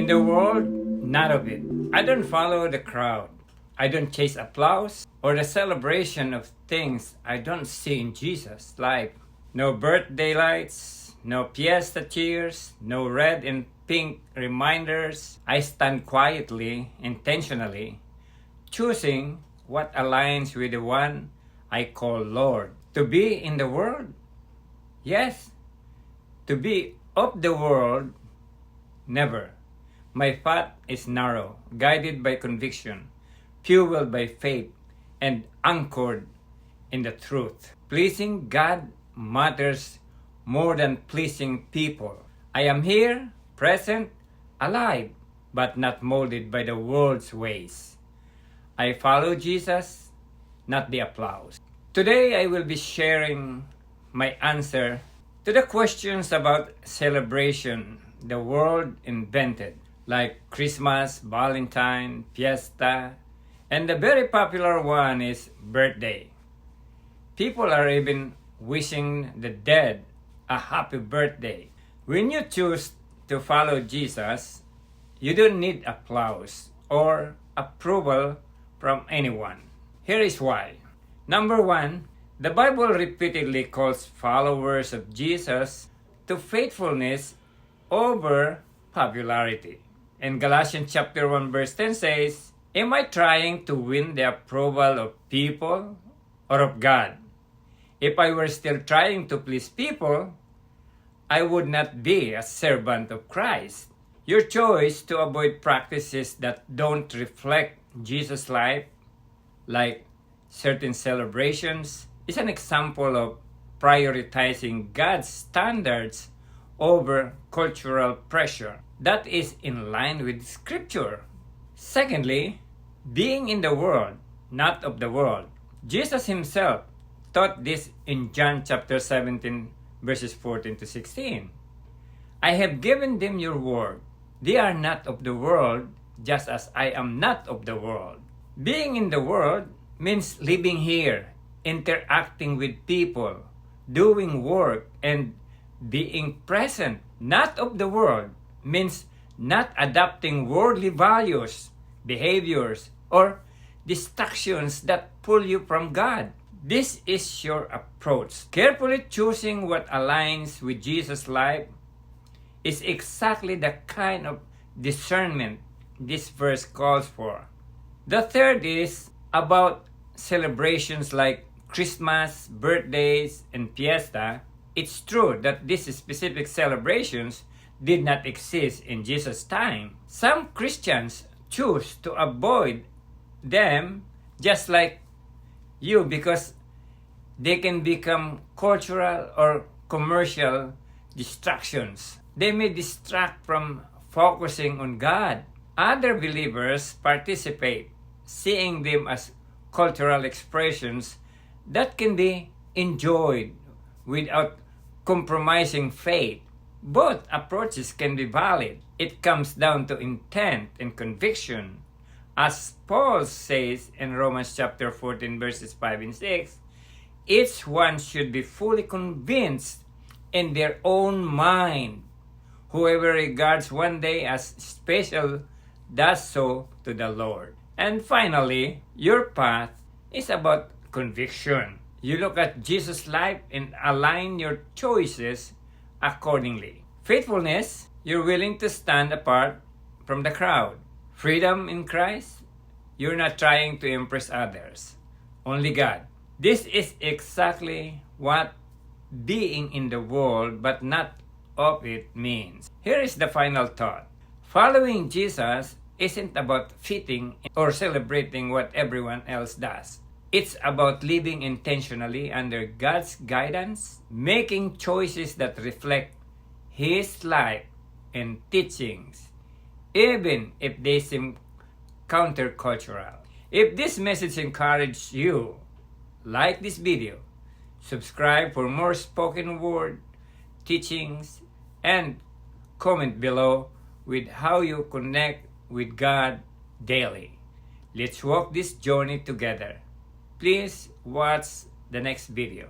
In the world, not of it. I don't follow the crowd. I don't chase applause or the celebration of things I don't see in Jesus' life. No birthday lights, no fiesta cheers, no red and pink reminders. I stand quietly, intentionally, choosing what aligns with the one I call Lord. To be in the world? Yes. To be of the world? Never. My path is narrow, guided by conviction, fueled by faith, and anchored in the truth. Pleasing God matters more than pleasing people. I am here, present, alive, but not molded by the world's ways. I follow Jesus, not the applause. Today I will be sharing my answer to the questions about celebration the world invented, like Christmas, Valentine, Fiesta, and the very popular one is birthday. People are even wishing the dead a happy birthday. When you choose to follow Jesus, you don't need applause or approval from anyone. Here is why. Number one, the Bible repeatedly calls followers of Jesus to faithfulness over popularity. In Galatians chapter 1 verse 10 says, "Am I trying to win the approval of people or of God? If I were still trying to please people, I would not be a servant of Christ." Your choice to avoid practices that don't reflect Jesus' life, like certain celebrations, is an example of prioritizing God's standards over cultural pressure. That is in line with Scripture. Secondly, being in the world, not of the world. Jesus himself taught this in John chapter 17, verses 14 to 16. "I have given them your word. They are not of the world, just as I am not of the world." Being in the world means living here, interacting with people, doing work, and being present. Not of the world means not adopting worldly values, behaviors, or distractions that pull you from God. This is your approach. Carefully choosing what aligns with Jesus' life is exactly the kind of discernment this verse calls for. The third is about celebrations like Christmas, birthdays, and fiesta. It's true that these specific celebrations did not exist in Jesus' time. Some Christians choose to avoid them just like you because they can become cultural or commercial distractions. They may distract from focusing on God. Other believers participate, seeing them as cultural expressions that can be enjoyed without compromising faith. Both approaches can be valid. It comes down to intent and conviction. As Paul says in Romans chapter 14 verses 5 and 6, each one should be fully convinced in their own mind. Whoever regards one day as special does so to the Lord. And finally, your path is about conviction. You look at Jesus' life and align your choices accordingly. Faithfulness, you're willing to stand apart from the crowd. Freedom in Christ, you're not trying to impress others, only God. This is exactly what being in the world but not of it means. Here is the final thought. Following Jesus isn't about fitting or celebrating what everyone else does. It's about living intentionally under God's guidance, making choices that reflect His life and teachings, even if they seem countercultural. If this message encouraged you, like this video, subscribe for more spoken word teachings, and comment below with how you connect with God daily. Let's walk this journey together. Please watch the next video.